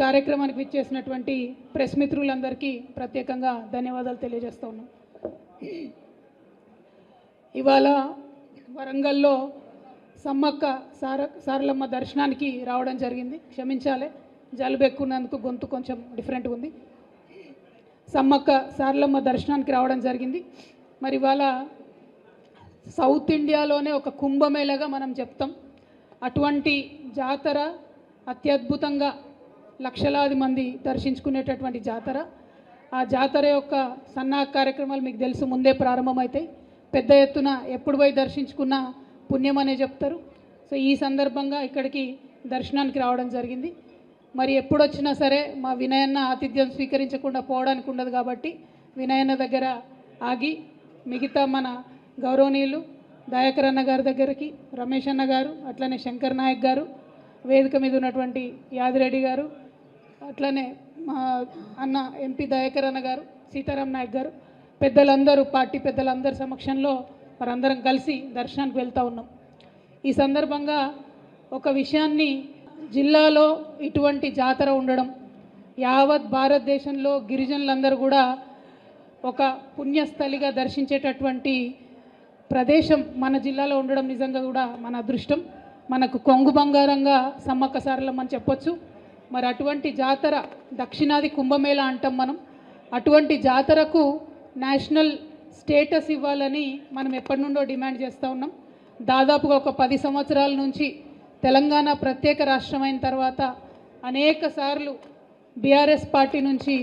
కార్యక్రమానికి విచ్చేసినటువంటి ప్రెస్ మిత్రులందరికీ ప్రత్యేకంగా ధన్యవాదాలు తెలియజేస్తూ ఉన్నాం. ఇవాళ వరంగల్లో సమ్మక్క సారలమ్మ దర్శనానికి రావడం జరిగింది. క్షమించాలి, జలుబు ఎక్కున్నందుకు గొంతు కొంచెం డిఫరెంట్గా ఉంది. సమ్మక్క సారలమ్మ దర్శనానికి రావడం జరిగింది. మరి ఇవాళ సౌత్ ఇండియాలోనే ఒక కుంభమేళగా మనం చెప్తాం. అటువంటి జాతర అత్యద్భుతంగా లక్షలాది మంది దర్శించుకునేటటువంటి జాతర. ఆ జాతర యొక్క సన్నాహక కార్యక్రమాలు మీకు తెలుసు, ముందే ప్రారంభమవుతాయి. పెద్ద ఎత్తున ఎప్పుడు పోయి దర్శించుకున్న పుణ్యం అనే చెప్తారు. సో ఈ సందర్భంగా ఇక్కడికి దర్శనానికి రావడం జరిగింది. మరి ఎప్పుడు వచ్చినా సరే మా వినయన్న ఆతిథ్యం స్వీకరించకుండా పోవడానికి ఉండదు కాబట్టి వినయన్న దగ్గర ఆగి మిగతా మన గౌరవనీయులు దయాకర్ అన్న గారి దగ్గరికి, రమేష్ అన్న గారు, అట్లనే శంకర్ నాయక్ గారు, వేదిక మీద ఉన్నటువంటి యాదిరెడ్డి గారు, అట్లనే మా అన్న ఎంపీ దయాకర్ అన్న గారు, సీతారాం నాయక్ గారు, పెద్దలందరూ పార్టీ పెద్దలందరి సమక్షంలో మనందరం కలిసి దర్శనానికి వెళ్తూ ఉన్నాం. ఈ సందర్భంగా ఒక విషయాన్ని, జిల్లాలో ఇటువంటి జాతర ఉండడం, యావత్ భారతదేశంలో గిరిజనులందరూ కూడా ఒక పుణ్యస్థలిగా దర్శించేటటువంటి ప్రదేశం మన జిల్లాలో ఉండడం నిజంగా కూడా మన అదృష్టం. మనకు కొంగు బంగారంగా సమ్మక్క సారలమ్మ అని చెప్పొచ్చు. మరి అటువంటి జాతర దక్షిణాది కుంభమేళ అంటాం మనం. అటువంటి జాతరకు నేషనల్ స్టేటస్ ఇవ్వాలని మనం ఎప్పటి నుండో డిమాండ్ చేస్తూ ఉన్నాం. దాదాపుగా ఒక 10 సంవత్సరాల నుంచి తెలంగాణ ప్రత్యేక రాష్ట్రమైన తర్వాత అనేక సార్లు బీఆర్ఎస్ పార్టీ నుంచి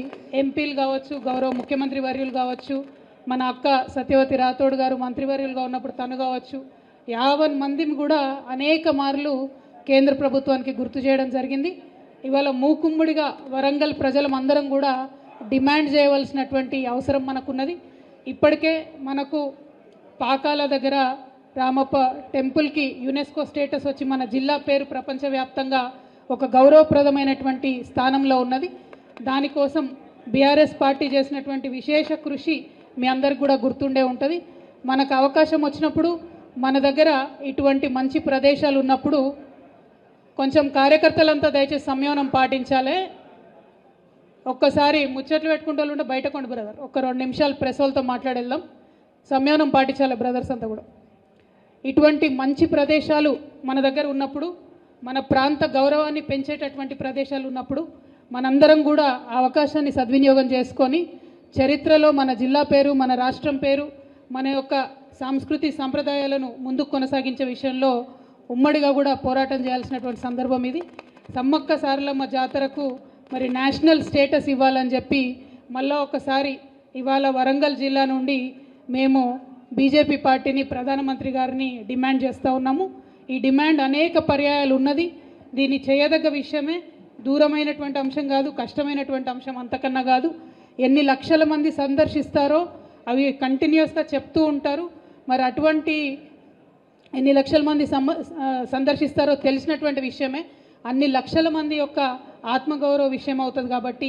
ఎంపీలు కావచ్చు, గౌరవ ముఖ్యమంత్రి వర్యులు కావచ్చు, మన అక్క సత్యవతి రాథోడ్ గారు మంత్రివర్యులుగా ఉన్నప్పుడు తను కావచ్చు, 50 మందిని కూడా అనేక మార్లు కేంద్ర ప్రభుత్వానికి గుర్తు చేయడం జరిగింది. ఇవాళ మూకుమ్మడిగా వరంగల్ ప్రజలందరం కూడా డిమాండ్ చేయవలసినటువంటి అవసరం మనకున్నది. ఇప్పటికే మనకు పాకాల దగ్గర రామప్ప టెంపుల్కి యునెస్కో స్టేటస్ వచ్చి మన జిల్లా పేరు ప్రపంచవ్యాప్తంగా ఒక గౌరవప్రదమైనటువంటి స్థానంలో ఉన్నది. దానికోసం బీఆర్ఎస్ పార్టీ చేసినటువంటి విశేష కృషి మీ అందరికి కూడా గుర్తుండే ఉంటుంది. మనకు అవకాశం వచ్చినప్పుడు, మన దగ్గర ఇటువంటి మంచి ప్రదేశాలు ఉన్నప్పుడు కొంచెం కార్యకర్తలంతా దయచేసి సంయమనం పాటించాలి. ఒక్కసారి ముచ్చట్లు పెట్టుకుంటూ ఉంటే బయట కొండ బ్రదర్, ఒక 2 నిమిషాలు ప్రెస్ వాళ్ళతో మాట్లాడేద్దాం. సంయమనం పాటించాలి బ్రదర్స్ అంతా కూడా. ఇటువంటి మంచి ప్రదేశాలు మన దగ్గర ఉన్నప్పుడు, మన ప్రాంత గౌరవాన్ని పెంచేటటువంటి ప్రదేశాలు ఉన్నప్పుడు మనందరం కూడా ఆ అవకాశాన్ని సద్వినియోగం చేసుకొని చరిత్రలో మన జిల్లా పేరు, మన రాష్ట్రం పేరు, మన యొక్క సంస్కృతి సంప్రదాయాలను ముందుకు కొనసాగించే విషయంలో ఉమ్మడిగా కూడా పోరాటం చేయాల్సినటువంటి సందర్భం ఇది. సమ్మక్క సారలమ్మ జాతరకు మరి నేషనల్ స్టేటస్ ఇవ్వాలని చెప్పి మళ్ళీ ఒకసారి ఇవాళ వరంగల్ జిల్లా నుండి మేము బీజేపీ పార్టీని, ప్రధానమంత్రి గారిని డిమాండ్ చేస్తూ ఉన్నాము. ఈ డిమాండ్ అనేక పర్యాయాలు ఉన్నది. దీన్ని చేయదగ్గ విషయమే, దూరమైనటువంటి అంశం కాదు, కష్టమైనటువంటి అంశం అంతకన్నా కాదు. ఎన్ని లక్షల మంది సందర్శిస్తారో అవి కంటిన్యూస్గా చెప్తూ ఉంటారు. మరి అటువంటి ఎన్ని లక్షల మంది సందర్శిస్తారో తెలిసినటువంటి విషయమే. అన్ని లక్షల మంది యొక్క ఆత్మగౌరవ విషయం అవుతుంది కాబట్టి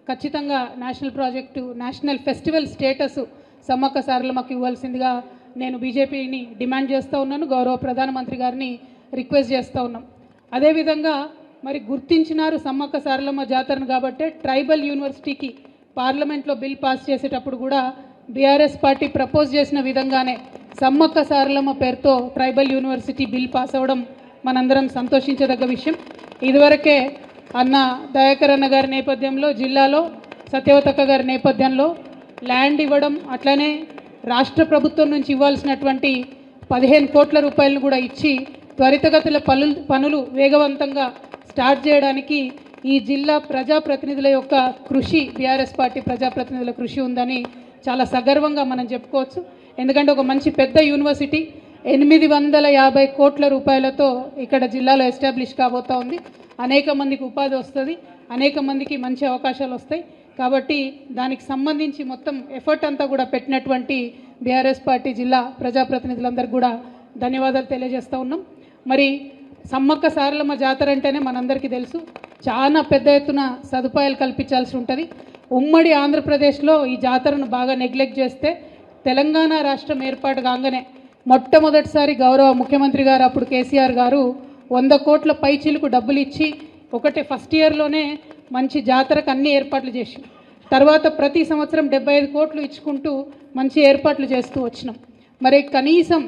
ఖచ్చితంగా national project, national festival status Sammakka సారలమ్మకి ఇవ్వాల్సిందిగా నేను బీజేపీని డిమాండ్ చేస్తూ ఉన్నాను. గౌరవ ప్రధానమంత్రి గారిని రిక్వెస్ట్ చేస్తూ ఉన్నాం. అదేవిధంగా మరి గుర్తించినారు సమ్మక్క సారలమ్మ జాతరను కాబట్టి ట్రైబల్ యూనివర్సిటీకి పార్లమెంట్లో బిల్ పాస్ చేసేటప్పుడు కూడా బీఆర్ఎస్ పార్టీ ప్రపోజ్ చేసిన విధంగానే సమ్మక్క సారలమ్మ పేరుతో ట్రైబల్ యూనివర్సిటీ బిల్ పాస్ అవ్వడం మనందరం సంతోషించదగ్గ విషయం. ఇదివరకే అన్న దయాకర్ అన్న గారి నేపథ్యంలో, జిల్లాలో సత్యవతక్క గారి నేపథ్యంలో ల్యాండ్ ఇవ్వడం, అట్లనే రాష్ట్ర ప్రభుత్వం నుంచి ఇవ్వాల్సినటువంటి 15 కోట్ల రూపాయలను కూడా ఇచ్చి త్వరితగతుల పనులు వేగవంతంగా స్టార్ట్ చేయడానికి ఈ జిల్లా ప్రజాప్రతినిధుల యొక్క కృషి, బీఆర్ఎస్ పార్టీ ప్రజాప్రతినిధుల కృషి ఉందని చాలా సగర్వంగా మనం చెప్పుకోవచ్చు. ఎందుకంటే ఒక మంచి పెద్ద యూనివర్సిటీ 850 కోట్ల రూపాయలతో ఇక్కడ జిల్లాలో ఎస్టాబ్లిష్ కాబోతా ఉంది. అనేక మందికి ఉపాధి వస్తుంది, అనేక మందికి మంచి అవకాశాలు వస్తాయి. కాబట్టి దానికి సంబంధించి మొత్తం ఎఫర్ట్ అంతా కూడా పెట్టినటువంటి బీఆర్ఎస్ పార్టీ జిల్లా ప్రజాప్రతినిధులందరికీ కూడా ధన్యవాదాలు తెలియజేస్తూ ఉన్నాం. మరి సమ్మక్క సారలమ్మ జాతర అంటేనే మనందరికీ తెలుసు, చాలా పెద్ద ఎత్తున సదుపాయాలు కల్పించాల్సి ఉంటుంది. ఉమ్మడి ఆంధ్రప్రదేశ్లో ఈ జాతరను బాగా నెగ్లెక్ట్ చేస్తే తెలంగాణ రాష్ట్రం ఏర్పాటు కాగానే మొట్టమొదటిసారి గౌరవ ముఖ్యమంత్రి గారు అప్పుడు కేసీఆర్ గారు 100 కోట్ల పైచీలకు డబ్బులు ఇచ్చి ఒకటే ఫస్ట్ ఇయర్లోనే మంచి జాతరకు అన్ని ఏర్పాట్లు చేసి తర్వాత ప్రతి సంవత్సరం 75 కోట్లు ఇచ్చుకుంటూ మంచి ఏర్పాట్లు చేస్తూ వచ్చినాం. మరి కనీసం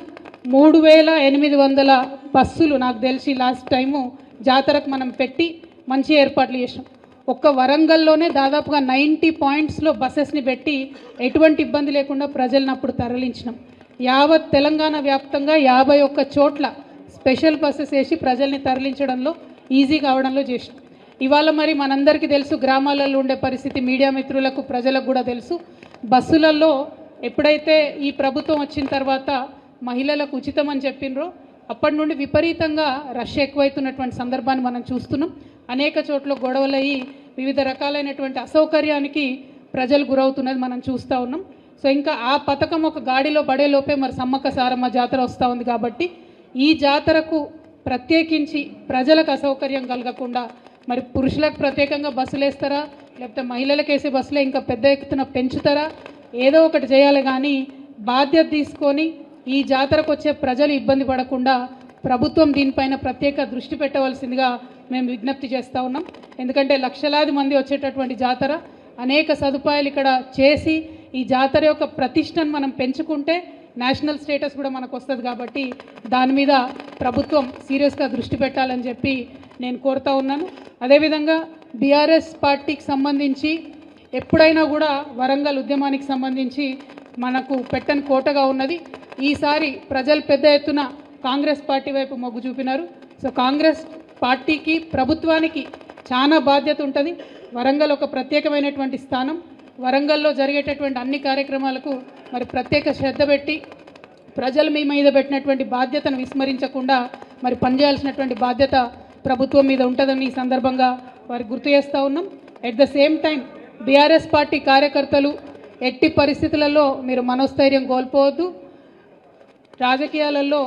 3800 బస్సులు నాకు తెలిసి లాస్ట్ టైము జాతరకు మనం పెట్టి మంచి ఏర్పాట్లు చేసినాం. ఒక్క వరంగల్లోనే దాదాపుగా 90 పాయింట్స్లో బస్సెస్ని పెట్టి ఎటువంటి ఇబ్బంది లేకుండా ప్రజలను అప్పుడు తరలించినాం. యావత్ తెలంగాణ వ్యాప్తంగా 51 చోట్ల స్పెషల్ బస్సెస్ వేసి ప్రజల్ని తరలించడంలో ఈజీ కావడంలో చేసినాం. ఇవాళ మరి మనందరికీ తెలుసు, గ్రామాలలో ఉండే పరిస్థితి మీడియా మిత్రులకు ప్రజలకు కూడా తెలుసు. బస్సులలో ఎప్పుడైతే ఈ ప్రభుత్వం వచ్చిన తర్వాత మహిళలకు ఉచితం అని చెప్పినరో అప్పటి నుండి విపరీతంగా రష్ ఎక్కువైతున్నటువంటి సందర్భాన్ని మనం చూస్తున్నాం. అనేక చోట్ల గొడవలయ్యి వివిధ రకాలైనటువంటి అసౌకర్యానికి ప్రజలు గురవుతున్నది మనం చూస్తూ ఉన్నాం. సో ఇంకా ఆ పథకం ఒక గాడిలో పడేలోపే మరి సమ్మక్క సారమ్మ జాతర వస్తూ ఉంది కాబట్టి ఈ జాతరకు ప్రత్యేకించి ప్రజలకు అసౌకర్యం కలగకుండా మరి పురుషులకు ప్రత్యేకంగా బస్సులు వేస్తారా, లేకపోతే మహిళలకు వేసే బస్సులే ఇంకా పెద్ద ఎత్తున పెంచుతారా, ఏదో ఒకటి చేయాలి. కానీ బాధ్యత తీసుకొని ఈ జాతరకు వచ్చే ప్రజలు ఇబ్బంది పడకుండా ప్రభుత్వం దీనిపైన ప్రత్యేక దృష్టి పెట్టవలసిందిగా మేము విజ్ఞప్తి చేస్తూ ఉన్నాం. ఎందుకంటే లక్షలాది మంది వచ్చేటటువంటి జాతర, అనేక సదుపాయాలు ఇక్కడ చేసి ఈ జాతర యొక్క ప్రతిష్టను మనం పెంచుకుంటే నేషనల్ స్టేటస్ కూడా మనకు వస్తుంది. కాబట్టి దాని మీద ప్రభుత్వం సీరియస్గా దృష్టి పెట్టాలని చెప్పి నేను కోరుతా ఉన్నాను. అదేవిధంగా బీఆర్ఎస్ పార్టీకి సంబంధించి ఎప్పుడైనా కూడా వరంగల్ ఉద్యమానికి సంబంధించి మనకు పెట్టని కోటగా ఉన్నది. ఈసారి ప్రజలు పెద్ద ఎత్తున కాంగ్రెస్ పార్టీ వైపు మొగ్గు చూపినారు. సో కాంగ్రెస్ పార్టీకి ప్రభుత్వానికి చాలా బాధ్యత ఉంటుంది. వరంగల్ ఒక ప్రత్యేకమైనటువంటి స్థానం. వరంగల్లో జరిగేటటువంటి అన్ని కార్యక్రమాలకు మరి ప్రత్యేక శ్రద్ధ పెట్టి ప్రజలు మీ మీద పెట్టినటువంటి బాధ్యతను విస్మరించకుండా మరి పనిచేయాల్సినటువంటి బాధ్యత ప్రభుత్వం మీద ఉంటుందని ఈ సందర్భంగా వారికి గుర్తు చేస్తూ ఉన్నాం. At the same time BRS party కార్యకర్తలు ఎట్టి పరిస్థితులలో మీరు మనోస్థైర్యం కోల్పోవద్దు. రాజకీయాలలో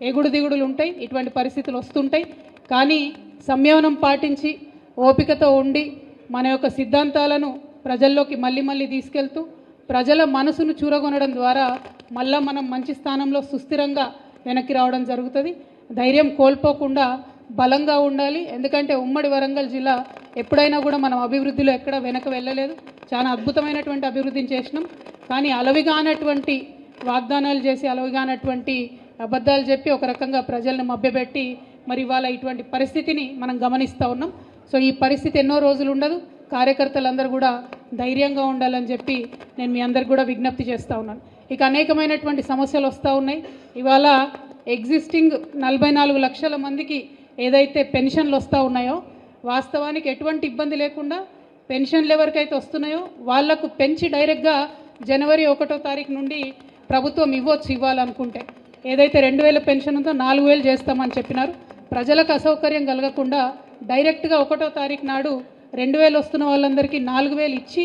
ఎగుడు దిగుడులు ఉంటాయి, ఇటువంటి పరిస్థితులు వస్తుంటాయి. కానీ సంయమనం పాటించి ఓపికతో ఉండి మన యొక్క సిద్ధాంతాలను ప్రజల్లోకి మళ్ళీ తీసుకెళ్తూ ప్రజల మనసును చూరగొనడం ద్వారా మళ్ళీ మనం మంచి స్థానంలో సుస్థిరంగా వెనక్కి రావడం జరుగుతుంది. ధైర్యం కోల్పోకుండా బలంగా ఉండాలి. ఎందుకంటే ఉమ్మడి వరంగల్ జిల్లా ఎప్పుడైనా కూడా మనం అభివృద్ధిలో ఎక్కడ వెనక వెళ్ళలేదు. చాలా అద్భుతమైనటువంటి అభివృద్ధిని చేసినాం. కానీ అలవిగానటువంటి వాగ్దానాలు చేసి అలవిగానటువంటి అబద్ధాలు చెప్పి ఒక రకంగా ప్రజలను మభ్యపెట్టి మరి ఇవాళ ఇటువంటి పరిస్థితిని మనం గమనిస్తూ ఉన్నాం. సో ఈ పరిస్థితి ఎన్నో రోజులు ఉండదు. కార్యకర్తలందరూ కూడా ధైర్యంగా ఉండాలని చెప్పి నేను మీ అందరికి కూడా విజ్ఞప్తి చేస్తూ ఉన్నాను. ఇక అనేకమైనటువంటి సమస్యలు వస్తూ ఉన్నాయి. ఇవాళ ఎగ్జిస్టింగ్ 44 లక్షల మందికి ఏదైతే పెన్షన్లు వస్తూ ఉన్నాయో వాస్తవానికి ఎటువంటి ఇబ్బంది లేకుండా పెన్షన్లు ఎవరికైతే వస్తున్నాయో వాళ్లకు పెంచి డైరెక్ట్గా జనవరి 1వ తారీఖు నుండి ప్రభుత్వం ఇవ్వాలనుకుంటే ఏదైతే 2000 పెన్షన్ ఉందో 4000 చేస్తామని చెప్పినారు. ప్రజలకు అసౌకర్యం కలగకుండా డైరెక్ట్గా 1వ తారీఖు నాడు 2000 వస్తున్న వాళ్ళందరికీ 4000 ఇచ్చి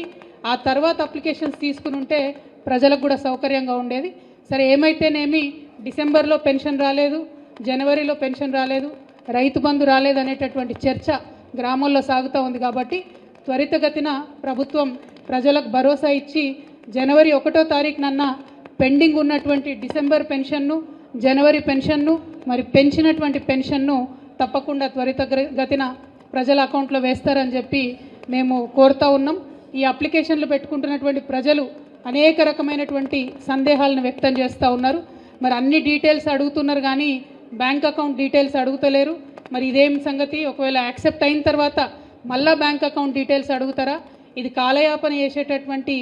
ఆ తర్వాత అప్లికేషన్స్ తీసుకుని ఉంటే ప్రజలకు కూడా సౌకర్యంగా ఉండేది. సరే ఏమైతేనేమి డిసెంబర్లో పెన్షన్ రాలేదు, జనవరిలో పెన్షన్ రాలేదు, రైతు బంధు రాలేదు అనేటటువంటి చర్చ గ్రామాల్లో సాగుతూ ఉంది. కాబట్టి త్వరితగతిన ప్రభుత్వం ప్రజలకు భరోసా ఇచ్చి జనవరి 1వ తారీఖునన్నా పెండింగ్ ఉన్నటువంటి డిసెంబర్ పెన్షన్ను, జనవరి పెన్షన్ను మరి పెంచినటువంటి పెన్షన్ను తప్పకుండా త్వరితగతిన ప్రజల అకౌంట్లో వేస్తారని చెప్పి మేము కోరుతూ ఉన్నాం. ఈ అప్లికేషన్లు పెట్టుకుంటున్నటువంటి ప్రజలు అనేక రకమైనటువంటి సందేహాలను వ్యక్తం చేస్తూ ఉన్నారు. మరి అన్ని డీటెయిల్స్ అడుగుతున్నారు కానీ బ్యాంక్ అకౌంట్ డీటెయిల్స్ అడుగుతలేరు. మరి ఇదేం సంగతి? ఒకవేళ యాక్సెప్ట్ అయిన తర్వాత మళ్ళా బ్యాంక్ అకౌంట్ డీటెయిల్స్ అడుగుతారా? ఇది కాలయాపన చేసేటటువంటి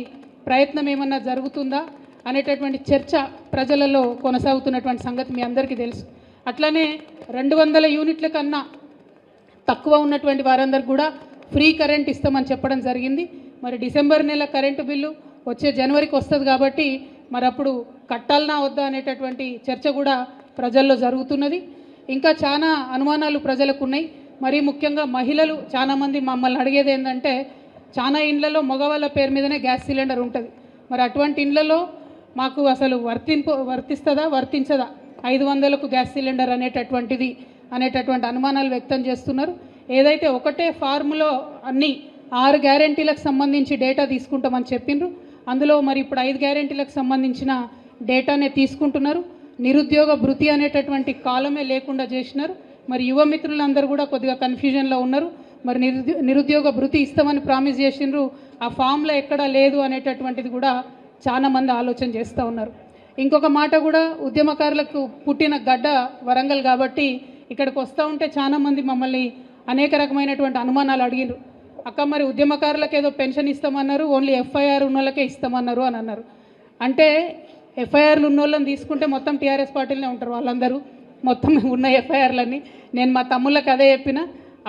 ప్రయత్నం ఏమన్నా జరుగుతుందా అనేటటువంటి చర్చ ప్రజలలో కొనసాగుతున్నటువంటి సంగతి మీ అందరికీ తెలుసు. అట్లనే 200 యూనిట్ల కన్నా తక్కువ ఉన్నటువంటి వారందరికీ కూడా ఫ్రీ కరెంట్ ఇస్తామని చెప్పడం జరిగింది. మరి డిసెంబర్ నెల కరెంటు బిల్లు వచ్చే జనవరికి వస్తుంది కాబట్టి మరి అప్పుడు కట్టాలనా వద్దా అనేటటువంటి చర్చ కూడా ప్రజల్లో జరుగుతున్నది. ఇంకా చాలా అనుమానాలు ప్రజలకు ఉన్నాయి. మరి ముఖ్యంగా మహిళలు చాలామంది మమ్మల్ని అడిగేది ఏంటంటే చాలా ఇండ్లలో మగవాళ్ళ పేరు మీదనే గ్యాస్ సిలిండర్ ఉంటుంది. మరి అటువంటి ఇండ్లలో మాకు అసలు వర్తించదా 500కు గ్యాస్ సిలిండర్ అనేటటువంటి అనుమానాలు వ్యక్తం చేస్తున్నారు. ఏదైతే ఒకటే ఫార్ములో అన్ని 6 గ్యారెంటీలకు సంబంధించి డేటా తీసుకుంటామని చెప్పిండ్రు. అందులో మరి ఇప్పుడు 5 గ్యారెంటీలకు సంబంధించిన డేటానే తీసుకుంటున్నారు. నిరుద్యోగ భృతి అనేటటువంటి కాలమే లేకుండా చేసినారు. మరి యువ మిత్రులందరూ కూడా కొద్దిగా కన్ఫ్యూజన్లో ఉన్నారు. మరి నిరుద్యోగ భృతి ఇస్తామని ప్రామిస్ చేసిండ్రు, ఆ ఫామ్లో ఎక్కడా లేదు అనేటటువంటిది కూడా చాలామంది ఆలోచన చేస్తూ ఉన్నారు. ఇంకొక మాట కూడా, ఉద్యమకారులకు పుట్టిన గడ్డ వరంగల్ కాబట్టి ఇక్కడికి వస్తూ ఉంటే చాలామంది మమ్మల్ని అనేక రకమైనటువంటి అనుమానాలు అడిగినారు. అక్క మరి ఉద్యమకారులకు ఏదో పెన్షన్ ఇస్తామన్నారు, ఓన్లీ ఎఫ్ఐఆర్ ఉన్న వాళ్ళకే ఇస్తామన్నారు అని అన్నారు. అంటే ఎఫ్ఐఆర్లు ఉన్న వాళ్ళని తీసుకుంటే మొత్తం టీఆర్ఎస్ పార్టీలనే ఉంటారు వాళ్ళందరూ, మొత్తం ఉన్న ఎఫ్ఐఆర్లన్నీ. నేను మా తమ్ముళ్ళకి అదే చెప్పిన,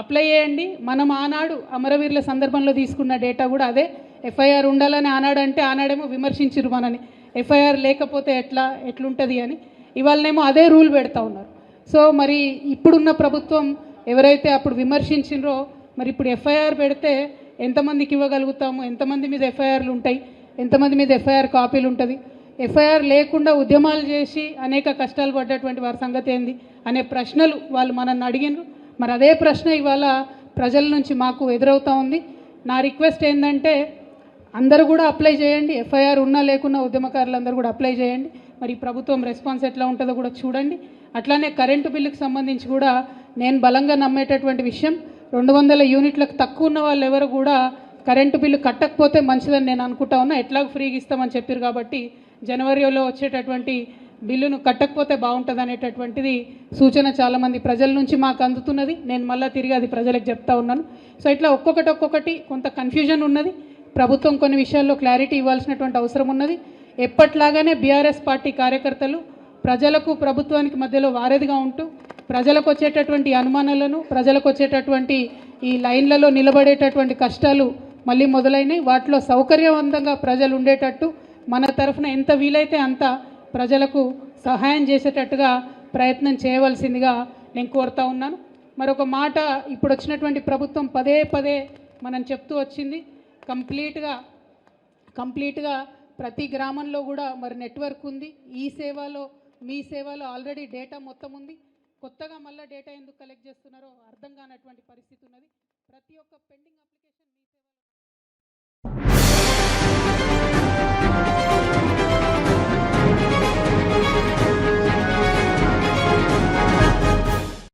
అప్లై చేయండి. మనం ఆనాడు అమరవీరుల సందర్భంలో తీసుకున్న డేటా కూడా అదే. ఎఫ్ఐఆర్ ఉండాలని ఆనాడు అంటే ఆనాడేమో విమర్శించారు మనని, ఎఫ్ఐఆర్ లేకపోతే ఎట్లుంటుంది అని. ఇవాళనేమో అదే రూల్ పెడతా ఉన్నారు. సో మరి ఇప్పుడున్న ప్రభుత్వం ఎవరైతే అప్పుడు విమర్శించిండ్రో, మరి ఇప్పుడు ఎఫ్ఐఆర్ పెడితే ఎంతమందికి ఇవ్వగలుగుతాము, ఎంతమంది మీద ఎఫ్ఐఆర్లు ఉంటాయి, ఎంతమంది మీద ఎఫ్ఐఆర్ కాపీలు ఉంటుంది, ఎఫ్ఐఆర్ లేకుండా ఉద్యమాలు చేసి అనేక కష్టాలు పడ్డటువంటి వారి సంగతి ఏంది అనే ప్రశ్నలు వాళ్ళు మనల్ని అడిగినారు. మరి అదే ప్రశ్న ఇవాళ ప్రజల నుంచి మాకు ఎదురవుతూ ఉంది. నా రిక్వెస్ట్ ఏంటంటే అందరూ కూడా అప్లై చేయండి, ఎఫ్ఐఆర్ ఉన్నా లేకున్నా ఉద్యమకారులు అందరూ కూడా అప్లై చేయండి. మరి ప్రభుత్వం రెస్పాన్స్ ఎట్లా ఉంటుందో కూడా చూడండి. అట్లానే కరెంటు బిల్లుకు సంబంధించి కూడా నేను బలంగా నమ్మేటటువంటి విషయం, 200 యూనిట్లకు తక్కువ ఉన్న వాళ్ళు ఎవరు కూడా కరెంటు బిల్లు కట్టకపోతే మంచిదని నేను అనుకుంటా ఉన్నా. ఎట్లాగో ఫ్రీగా ఇస్తామని చెప్పారు కాబట్టి జనవరిలో వచ్చేటటువంటి బిల్లును కట్టకపోతే బాగుంటుంది అనేటటువంటిది సూచన చాలామంది ప్రజల నుంచి మాకు అందుతున్నది. నేను మళ్ళీ తిరిగి అది ప్రజలకు చెప్తా ఉన్నాను. సో ఇట్లా ఒక్కొక్కటి కొంత కన్ఫ్యూజన్ ఉన్నది. ప్రభుత్వం కొన్ని విషయాల్లో క్లారిటీ ఇవ్వాల్సినటువంటి అవసరం ఉన్నది. ఎప్పట్లాగానే బీఆర్ఎస్ పార్టీ కార్యకర్తలు ప్రజలకు ప్రభుత్వానికి మధ్యలో వారధిగా ఉంటూ ప్రజలకు వచ్చేటటువంటి అనుమానాలను, ప్రజలకు వచ్చేటటువంటి ఈ లైన్లలో నిలబడేటటువంటి కష్టాలు మళ్ళీ మొదలైనవి. వాటిలో సౌకర్యవంతంగా ప్రజలు ఉండేటట్టు మన తరఫున ఎంత వీలైతే అంత ప్రజలకు సహాయం చేసేటట్టుగా ప్రయత్నం చేయవలసిందిగా నేను కోరుతా ఉన్నాను. మరొక మాట, ఇప్పుడు వచ్చినటువంటి ప్రభుత్వం పదే మనం చెప్తూ వచ్చింది, కంప్లీట్గా ప్రతి గ్రామంలో కూడా మరి నెట్వర్క్ ఉంది. ఈ సేవలో మీ సేవలో ఆల్రెడీ డేటా మొత్తం ఉంది. కొత్తగా మళ్ళీ డేటా ఎందుకు కలెక్ట్ చేస్తున్నారో అర్థం కానటువంటి పరిస్థితి ఉన్నది. ప్రతి ఒక్క పెండింగ్